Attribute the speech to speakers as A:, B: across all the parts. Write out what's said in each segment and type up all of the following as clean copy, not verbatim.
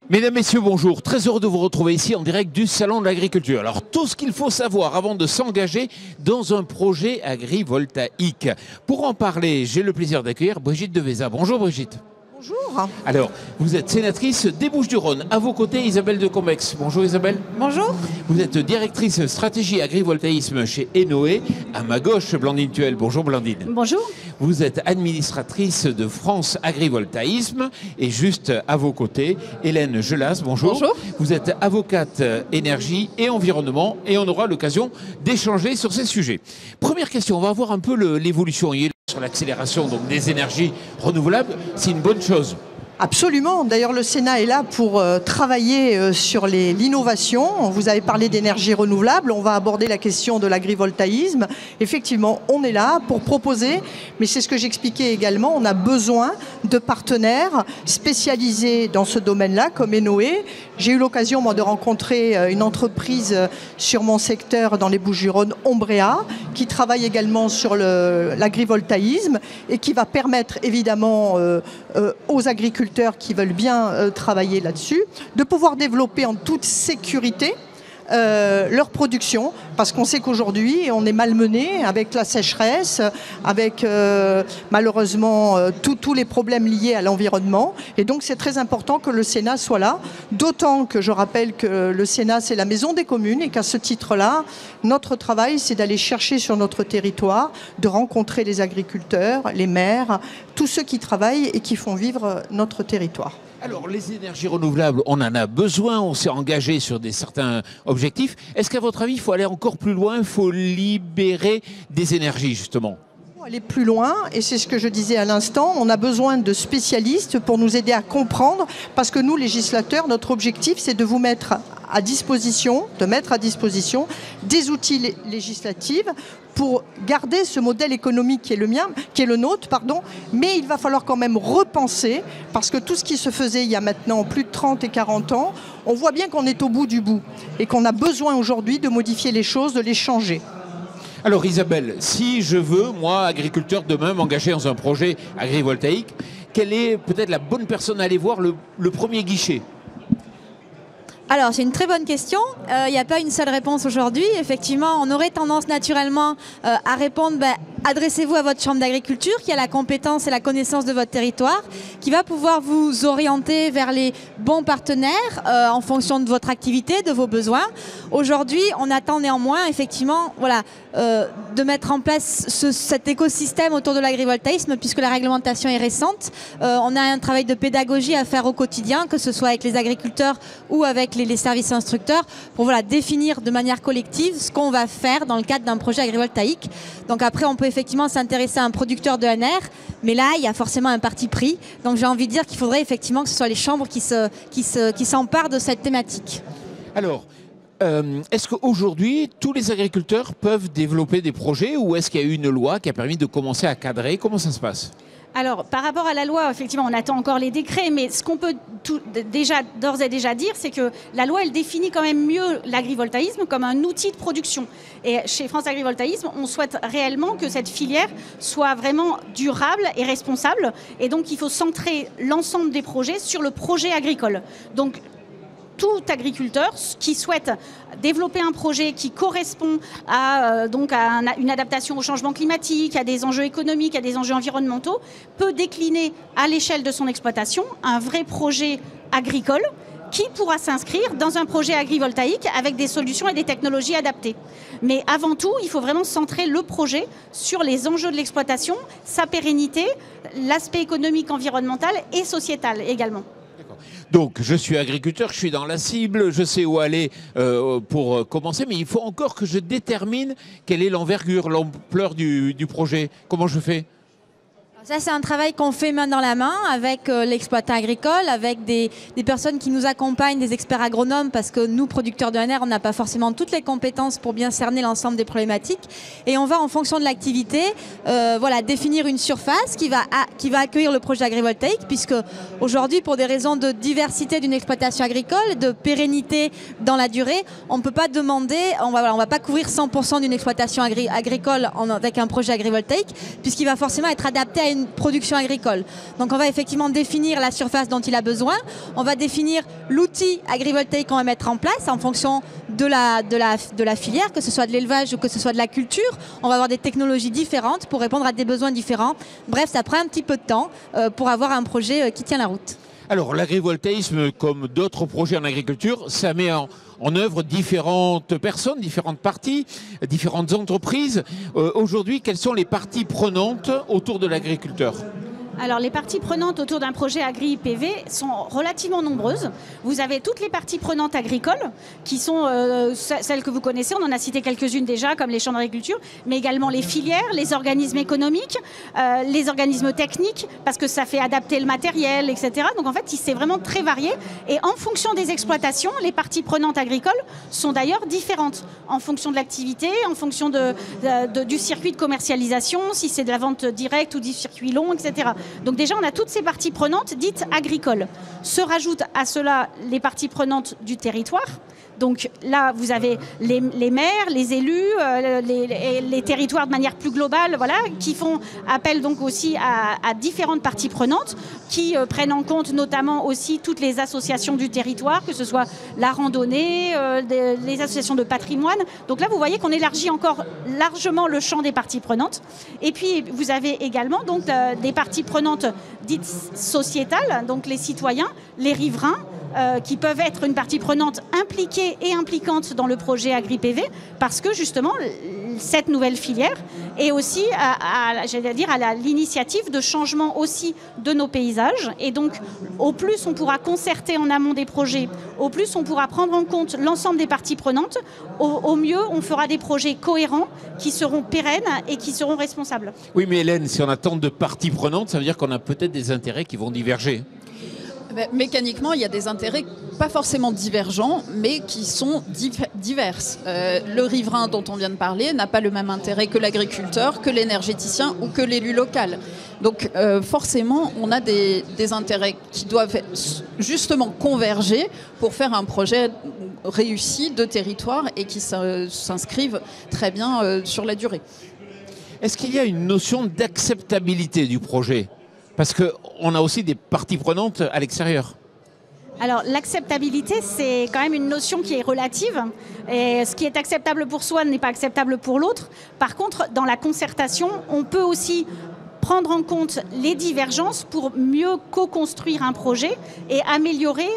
A: Mesdames, Messieurs, bonjour. Très heureux de vous retrouver ici en direct du Salon de l'Agriculture. Alors, tout ce qu'il faut savoir avant de s'engager dans un projet agrivoltaïque. Pour en parler, j'ai le plaisir d'accueillir Brigitte Deveza. Bonjour Brigitte.
B: Bonjour.
A: Alors, vous êtes sénatrice des Bouches-du-Rhône. À vos côtés, Isabelle de Combex. Bonjour Isabelle.
B: Bonjour.
A: Vous êtes directrice stratégie agrivoltaïsme chez Enoé. À ma gauche, Blandine Tuel. Bonjour Blandine.
B: Bonjour.
A: Vous êtes administratrice de France Agrivoltaïsme. Et juste à vos côtés, Hélène Gelas. Bonjour.
B: Bonjour.
A: Vous êtes avocate énergie et environnement et on aura l'occasion d'échanger sur ces sujets. Première question, on va voir un peu l'évolution sur l'accélération des énergies renouvelables. C'est une bonne chose.
B: Absolument. D'ailleurs, le Sénat est là pour travailler sur l'innovation. Vous avez parlé d'énergie renouvelable. On va aborder la question de l'agrivoltaïsme. Effectivement, on est là pour proposer, mais c'est ce que j'expliquais également, on a besoin de partenaires spécialisés dans ce domaine-là, comme Enoé. J'ai eu l'occasion, moi, de rencontrer une entreprise sur mon secteur dans les Bouches-du-Rhône, Ombrea, qui travaille également sur l'agrivoltaïsme et qui va permettre, évidemment, aux agriculteurs qui veulent bien travailler là-dessus, de pouvoir développer en toute sécurité leur production, parce qu'on sait qu'aujourd'hui on est malmené avec la sécheresse, avec malheureusement tous les problèmes liés à l'environnement, et donc c'est très important que le Sénat soit là, d'autant que je rappelle que le Sénat c'est la maison des communes et qu'à ce titre-là, notre travail c'est d'aller chercher sur notre territoire, de rencontrer les agriculteurs, les maires, tous ceux qui travaillent et qui font vivre notre territoire.
A: Alors, les énergies renouvelables, on en a besoin, on s'est engagé sur certains objectifs. Est-ce qu'à votre avis, il faut aller encore plus loin, il faut libérer des énergies, justement ?
B: Aller plus loin, et c'est ce que je disais à l'instant, on a besoin de spécialistes pour nous aider à comprendre, parce que nous, législateurs, notre objectif, c'est de vous mettre à disposition, des outils législatifs pour garder ce modèle économique qui est le nôtre, mais il va falloir quand même repenser, parce que tout ce qui se faisait il y a maintenant plus de 30 et 40 ans, on voit bien qu'on est au bout du bout, et qu'on a besoin aujourd'hui de modifier les choses, de les changer.
A: Alors Isabelle, si je veux, moi, agriculteur, demain, m'engager dans un projet agrivoltaïque, quelle est peut-être la bonne personne à aller voir le premier guichet ?
C: Alors, c'est une très bonne question. Il n'y a pas une seule réponse aujourd'hui. Effectivement, on aurait tendance naturellement à répondre adressez-vous à votre chambre d'agriculture qui a la compétence et la connaissance de votre territoire, qui va pouvoir vous orienter vers les bons partenaires en fonction de votre activité, de vos besoins. Aujourd'hui, on attend néanmoins, effectivement, de mettre en place cet écosystème autour de l'agrivoltaïsme, puisque la réglementation est récente. On a un travail de pédagogie à faire au quotidien, que ce soit avec les agriculteurs ou avec les services instructeurs, pour définir de manière collective ce qu'on va faire dans le cadre d'un projet agrivoltaïque. Donc après, on peut effectivement s'intéresser à un producteur de NR, mais là, il y a forcément un parti pris. Donc j'ai envie de dire qu'il faudrait effectivement que ce soit les chambres qui s'emparent de cette thématique.
A: Alors, est-ce qu'aujourd'hui, tous les agriculteurs peuvent développer des projets ou est-ce qu'il y a eu une loi qui a permis de commencer à cadrer ? Comment ça se passe ?
D: Alors, par rapport à la loi, effectivement, on attend encore les décrets, mais ce qu'on peut d'ores et déjà dire, c'est que la loi, elle définit quand même mieux l'agrivoltaïsme comme un outil de production. Et chez France Agrivoltaïsme, on souhaite réellement que cette filière soit vraiment durable et responsable. Et donc, il faut centrer l'ensemble des projets sur le projet agricole. Donc, tout agriculteur qui souhaite développer un projet qui correspond à une adaptation au changement climatique, à des enjeux économiques, à des enjeux environnementaux, peut décliner à l'échelle de son exploitation un vrai projet agricole qui pourra s'inscrire dans un projet agrivoltaïque avec des solutions et des technologies adaptées. Mais avant tout, il faut vraiment centrer le projet sur les enjeux de l'exploitation, sa pérennité, l'aspect économique, environnemental et sociétal également.
A: Donc, je suis agriculteur, je suis dans la cible, je sais où aller pour commencer, mais il faut encore que je détermine quelle est l'envergure, l'ampleur du projet. Comment je fais ?
C: Ça, c'est un travail qu'on fait main dans la main avec l'exploitant agricole, avec des personnes qui nous accompagnent, des experts agronomes, parce que nous, producteurs de NR, on n'a pas forcément toutes les compétences pour bien cerner l'ensemble des problématiques. Et on va, en fonction de l'activité, définir une surface qui va accueillir le projet agrivoltaïque, puisque aujourd'hui, pour des raisons de diversité d'une exploitation agricole, de pérennité dans la durée, on ne peut pas demander, on va pas couvrir 100% d'une exploitation agricole avec un projet agrivoltaïque, puisqu'il va forcément être adapté à une production agricole. Donc on va effectivement définir la surface dont il a besoin, on va définir l'outil agrivoltaïque qu'on va mettre en place en fonction de la filière, que ce soit de l'élevage ou que ce soit de la culture. On va avoir des technologies différentes pour répondre à des besoins différents. Bref, ça prend un petit peu de temps pour avoir un projet qui tient la route.
A: Alors l'agrivoltaïsme, comme d'autres projets en agriculture, ça met en œuvre différentes personnes, différentes parties, différentes entreprises. Aujourd'hui, quelles sont les parties prenantes autour de l'agriculteur ?
D: Alors les parties prenantes autour d'un projet agri-IPV sont relativement nombreuses. Vous avez toutes les parties prenantes agricoles qui sont celles que vous connaissez, on en a cité quelques-unes déjà comme les chambres d'agriculture, mais également les filières, les organismes économiques, les organismes techniques parce que ça fait adapter le matériel, etc. Donc en fait c'est vraiment très varié et en fonction des exploitations, les parties prenantes agricoles sont d'ailleurs différentes en fonction de l'activité, en fonction du circuit de commercialisation, si c'est de la vente directe ou du circuit long, etc. Donc déjà, on a toutes ces parties prenantes dites agricoles. Se rajoutent à cela les parties prenantes du territoire. Donc là, vous avez les maires, les élus, les territoires de manière plus globale, voilà, qui font appel donc aussi à différentes parties prenantes, qui prennent en compte notamment aussi toutes les associations du territoire, que ce soit la randonnée, les associations de patrimoine. Donc là, vous voyez qu'on élargit encore largement le champ des parties prenantes. Et puis, vous avez également donc des parties prenantes dites sociétales, donc les citoyens, les riverains, qui peuvent être une partie prenante impliquée et impliquante dans le projet Agri-PV parce que justement cette nouvelle filière est aussi à l'initiative de changement aussi de nos paysages et donc au plus on pourra concerter en amont des projets, au plus on pourra prendre en compte l'ensemble des parties prenantes, au mieux on fera des projets cohérents qui seront pérennes et qui seront responsables.
A: Oui mais Hélène, si on a tant de parties prenantes, ça veut dire qu'on a peut-être des intérêts qui vont diverger.
E: Mécaniquement, il y a des intérêts pas forcément divergents, mais qui sont divers. Le riverain dont on vient de parler n'a pas le même intérêt que l'agriculteur, que l'énergéticien ou que l'élu local. Donc forcément, on a des intérêts qui doivent justement converger pour faire un projet réussi de territoire et qui s'inscrivent très bien sur la durée.
A: Est-ce qu'il y a une notion d'acceptabilité du projet ? Parce qu'on a aussi des parties prenantes à l'extérieur.
D: Alors l'acceptabilité, c'est quand même une notion qui est relative. Et ce qui est acceptable pour soi n'est pas acceptable pour l'autre. Par contre, dans la concertation, on peut aussi prendre en compte les divergences pour mieux co-construire un projet et améliorer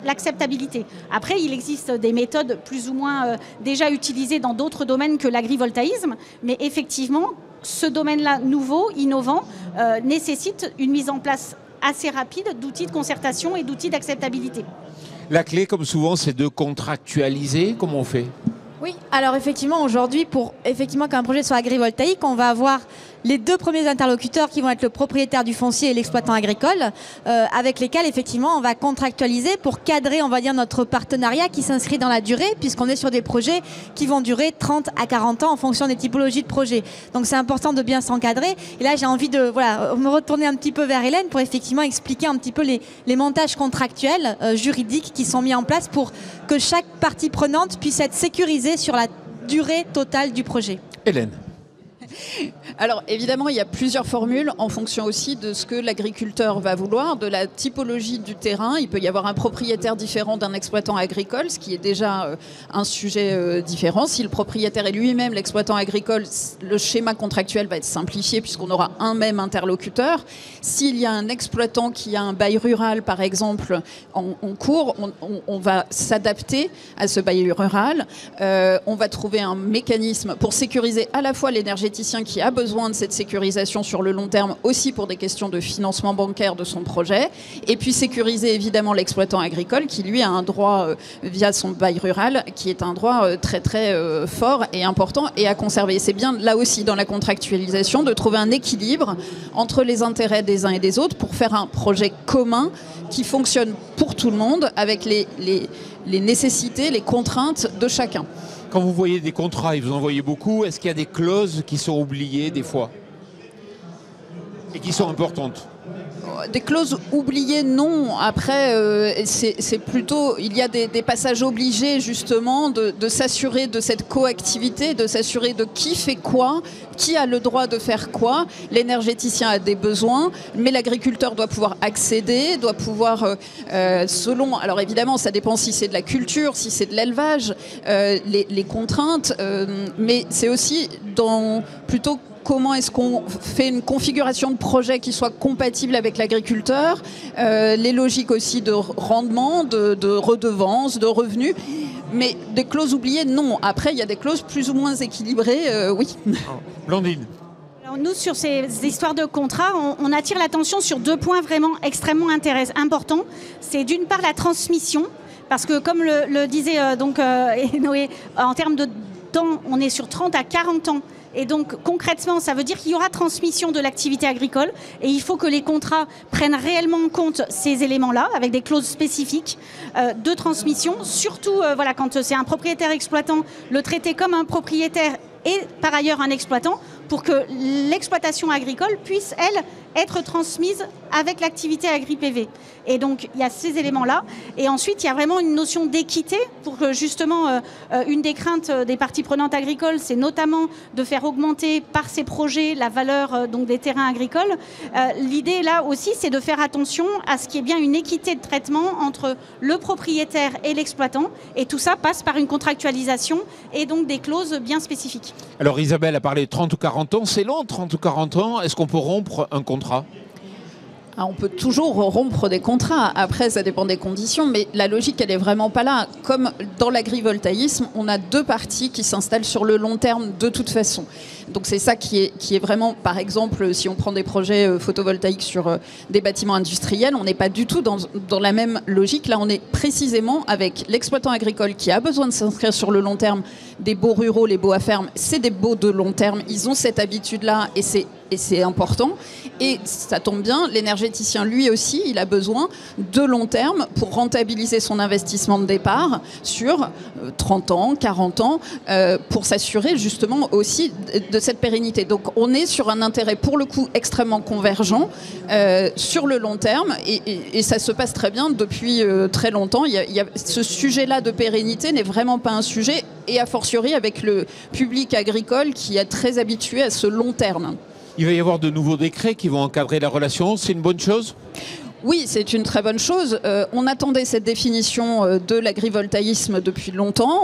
D: l'acceptabilité. Après, il existe des méthodes plus ou moins déjà utilisées dans d'autres domaines que l'agrivoltaïsme, mais effectivement, ce domaine-là nouveau, innovant, nécessite une mise en place assez rapide d'outils de concertation et d'outils d'acceptabilité.
A: La clé, comme souvent, c'est de contractualiser. Comment on fait ?
C: Oui, alors effectivement, aujourd'hui, pour qu'un projet soit agrivoltaïque, on va avoir les deux premiers interlocuteurs qui vont être le propriétaire du foncier et l'exploitant agricole, avec lesquels effectivement on va contractualiser pour cadrer, on va dire, notre partenariat qui s'inscrit dans la durée, puisqu'on est sur des projets qui vont durer 30 à 40 ans en fonction des typologies de projets. Donc c'est important de bien s'encadrer. Et là, j'ai envie de me retourner un petit peu vers Hélène pour effectivement expliquer un petit peu les montages contractuels juridiques qui sont mis en place pour que chaque partie prenante puisse être sécurisée sur la durée totale du projet.
A: Hélène.
E: Alors évidemment, il y a plusieurs formules en fonction aussi de ce que l'agriculteur va vouloir, de la typologie du terrain. Il peut y avoir un propriétaire différent d'un exploitant agricole, ce qui est déjà un sujet différent. Si le propriétaire est lui-même l'exploitant agricole, le schéma contractuel va être simplifié puisqu'on aura un même interlocuteur. S'il y a un exploitant qui a un bail rural, par exemple, en cours, on va s'adapter à ce bail rural. On va trouver un mécanisme pour sécuriser à la fois l'énergéticien qui a besoin de cette sécurisation sur le long terme, aussi pour des questions de financement bancaire de son projet, et puis sécuriser évidemment l'exploitant agricole qui lui a un droit via son bail rural qui est un droit très très fort et important et à conserver. C'est bien là aussi dans la contractualisation de trouver un équilibre entre les intérêts des uns et des autres pour faire un projet commun qui fonctionne pour tout le monde avec les nécessités, les contraintes de chacun.
A: Quand vous voyez des contrats, et vous en voyez beaucoup, est-ce qu'il y a des clauses qui sont oubliées des fois et qui sont importantes ?
E: Des clauses oubliées, non. Après, c'est plutôt, il y a des passages obligés justement de s'assurer de cette coactivité, de s'assurer de qui fait quoi, qui a le droit de faire quoi. L'énergéticien a des besoins, mais l'agriculteur doit pouvoir accéder, doit pouvoir, selon... Alors évidemment, ça dépend si c'est de la culture, si c'est de l'élevage, les contraintes, mais c'est aussi dans plutôt... Comment est-ce qu'on fait une configuration de projet qui soit compatible avec l'agriculteur, les logiques aussi de rendement, de redevance, de revenus. Mais des clauses oubliées, non. Après, il y a des clauses plus ou moins équilibrées, oui.
A: Blandine.
D: Alors nous, sur ces histoires de contrats, on attire l'attention sur 2 points vraiment extrêmement importants. C'est d'une part la transmission, parce que comme le disait Noé, en termes de temps, on est sur 30 à 40 ans. Et donc concrètement, ça veut dire qu'il y aura transmission de l'activité agricole et il faut que les contrats prennent réellement en compte ces éléments-là avec des clauses spécifiques de transmission. Surtout quand c'est un propriétaire exploitant, le traiter comme un propriétaire et par ailleurs un exploitant pour que l'exploitation agricole puisse, elle, être transmise avec l'activité agri-PV. Et donc, il y a ces éléments-là. Et ensuite, il y a vraiment une notion d'équité pour que, justement, une des craintes des parties prenantes agricoles, c'est notamment de faire augmenter par ces projets la valeur des terrains agricoles. L'idée, là aussi, c'est de faire attention à ce qu'il y ait bien une équité de traitement entre le propriétaire et l'exploitant. Et tout ça passe par une contractualisation et donc des clauses bien spécifiques.
A: Alors, Isabelle a parlé de 30 ou 40 ans. C'est long, 30 ou 40 ans. Est-ce qu'on peut rompre un contrat ?
E: On peut toujours rompre des contrats. Après, ça dépend des conditions, mais la logique, elle n'est vraiment pas là. Comme dans l'agrivoltaïsme, on a 2 parties qui s'installent sur le long terme de toute façon. Donc c'est ça qui est vraiment, par exemple, si on prend des projets photovoltaïques sur des bâtiments industriels, on n'est pas du tout dans la même logique. Là, on est précisément avec l'exploitant agricole qui a besoin de s'inscrire sur le long terme. Des baux ruraux, les baux à ferme, c'est des baux de long terme. Ils ont cette habitude-là et c'est important. Et ça tombe bien, l'énergéticien, lui aussi, il a besoin de long terme pour rentabiliser son investissement de départ sur 30 ans, 40 ans, pour s'assurer justement aussi de cette pérennité. Donc on est sur un intérêt pour le coup extrêmement convergent sur le long terme et ça se passe très bien depuis très longtemps. Ce sujet-là de pérennité n'est vraiment pas un sujet et a fortiori avec le public agricole qui est très habitué à ce long terme.
A: Il va y avoir de nouveaux décrets qui vont encadrer la relation. C'est une bonne chose ?
E: Oui, c'est une très bonne chose. On attendait cette définition de l'agrivoltaïsme depuis longtemps.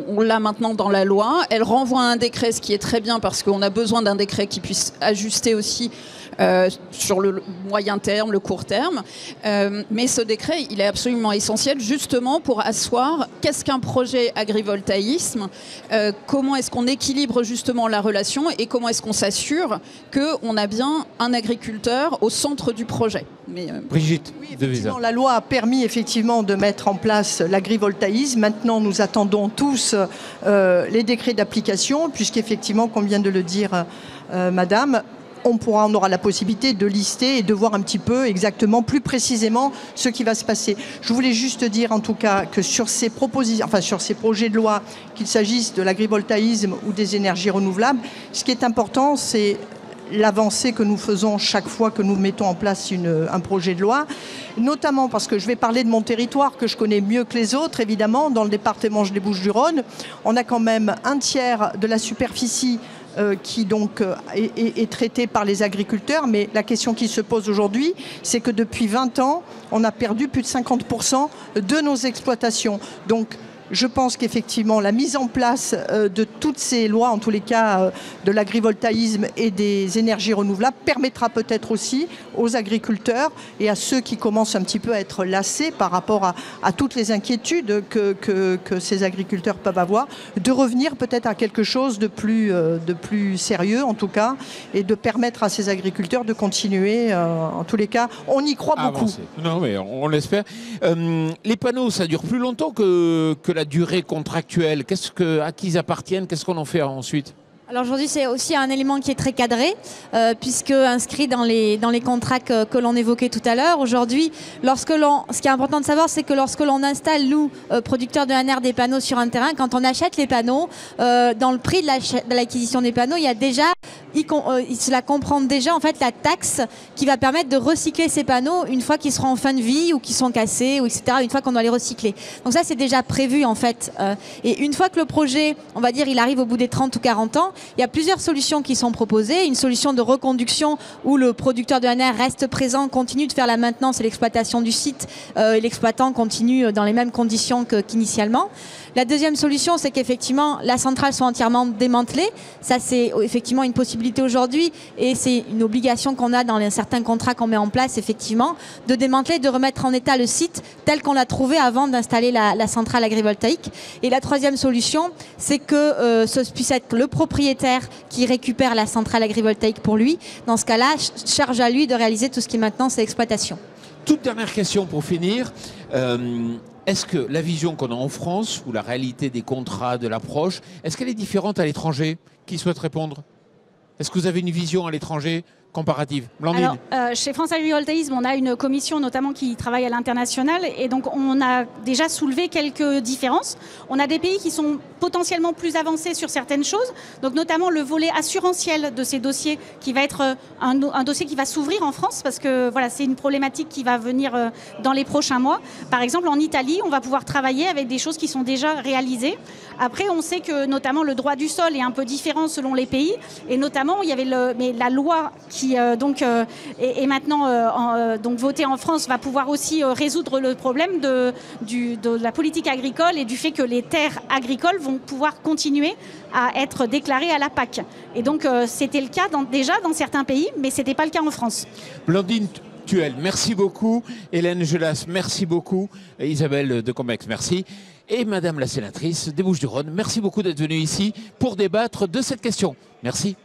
E: On l'a maintenant dans la loi. Elle renvoie à un décret, ce qui est très bien parce qu'on a besoin d'un décret qui puisse ajuster aussi sur le moyen terme, le court terme. Mais ce décret, il est absolument essentiel justement pour asseoir qu'est-ce qu'un projet agrivoltaïsme, comment est-ce qu'on équilibre justement la relation et comment est-ce qu'on s'assure qu'on a bien un agriculteur au centre du projet. Mais,
A: Brigitte,
B: oui, effectivement, la loi a permis effectivement de mettre en place l'agrivoltaïsme. Maintenant, nous attendons tous les décrets d'application, puisqu'effectivement, comme vient de le dire Madame, on aura la possibilité de lister et de voir un petit peu exactement, plus précisément, ce qui va se passer. Je voulais juste dire en tout cas que sur ces projets de loi, qu'il s'agisse de l'agrivoltaïsme ou des énergies renouvelables, ce qui est important, c'est l'avancée que nous faisons chaque fois que nous mettons en place un projet de loi, notamment parce que je vais parler de mon territoire que je connais mieux que les autres, évidemment, dans le département des Bouches-du-Rhône. On a quand même 1/3 de la superficie qui donc est traitée par les agriculteurs, mais la question qui se pose aujourd'hui, c'est que depuis 20 ans, on a perdu plus de 50% de nos exploitations. Donc, je pense qu'effectivement, la mise en place de toutes ces lois, en tous les cas de l'agrivoltaïsme et des énergies renouvelables, permettra peut-être aussi aux agriculteurs et à ceux qui commencent un petit peu à être lassés par rapport à toutes les inquiétudes que ces agriculteurs peuvent avoir, de revenir peut-être à quelque chose de plus sérieux, en tout cas, et de permettre à ces agriculteurs de continuer. En tous les cas, on y croit beaucoup.
A: Non, mais on l'espère. Les panneaux, ça dure plus longtemps que la durée contractuelle. À qui ils appartiennent? Qu'est-ce qu'on en fait ensuite?
C: Alors aujourd'hui, c'est aussi un élément qui est très cadré, puisque inscrit dans les contrats que l'on évoquait tout à l'heure. Aujourd'hui, ce qui est important de savoir, c'est que lorsque l'on installe, nous, producteurs de l'ANR, des panneaux sur un terrain, quand on achète les panneaux, dans le prix de l'acquisition des panneaux, il cela comprend déjà en fait la taxe qui va permettre de recycler ces panneaux une fois qu'ils seront en fin de vie ou qu'ils sont cassés, ou etc., une fois qu'on doit les recycler. Donc ça, c'est déjà prévu en fait. Et une fois que le projet, on va dire, il arrive au bout des 30 ou 40 ans, il y a plusieurs solutions qui sont proposées. Une solution de reconduction où le producteur de NR reste présent, continue de faire la maintenance et l'exploitation du site, et l'exploitant continue dans les mêmes conditions qu'initialement. La deuxième solution, c'est qu'effectivement, la centrale soit entièrement démantelée. Ça, c'est effectivement une possibilité aujourd'hui et c'est une obligation qu'on a dans certains contrats qu'on met en place, effectivement, de démanteler, de remettre en état le site tel qu'on l'a trouvé avant d'installer la centrale agrivoltaïque. Et la troisième solution, c'est que ce puisse être le propriétaire qui récupère la centrale agrivoltaïque pour lui. Dans ce cas-là, charge à lui de réaliser tout ce qui est maintenance et exploitation.
A: Toute dernière question pour finir. Est-ce que la vision qu'on a en France, ou la réalité des contrats, de l'approche, est-ce qu'elle est différente à l'étranger? Qui souhaite répondre? Est-ce que vous avez une vision à l'étranger comparative? Blandine.
D: Alors, chez France Agrivoltaïsme, on a une commission notamment qui travaille à l'international et donc on a déjà soulevé quelques différences. On a des pays qui sont potentiellement plus avancés sur certaines choses, donc notamment le volet assurantiel de ces dossiers qui va être un dossier qui va s'ouvrir en France parce que voilà, c'est une problématique qui va venir dans les prochains mois. Par exemple, en Italie, on va pouvoir travailler avec des choses qui sont déjà réalisées. Après, on sait que notamment le droit du sol est un peu différent selon les pays et notamment il y avait la loi qui est maintenant donc votée en France va pouvoir aussi résoudre le problème de la politique agricole et du fait que les terres agricoles vont pouvoir continuer à être déclarées à la PAC. Et donc c'était le cas déjà dans certains pays, mais ce n'était pas le cas en France.
A: Blandine Thuel, merci beaucoup. Hélène Gelas, merci beaucoup. Et Isabelle de Combex, merci. Et Madame la sénatrice des Bouches-du-Rhône, merci beaucoup d'être venue ici pour débattre de cette question. Merci.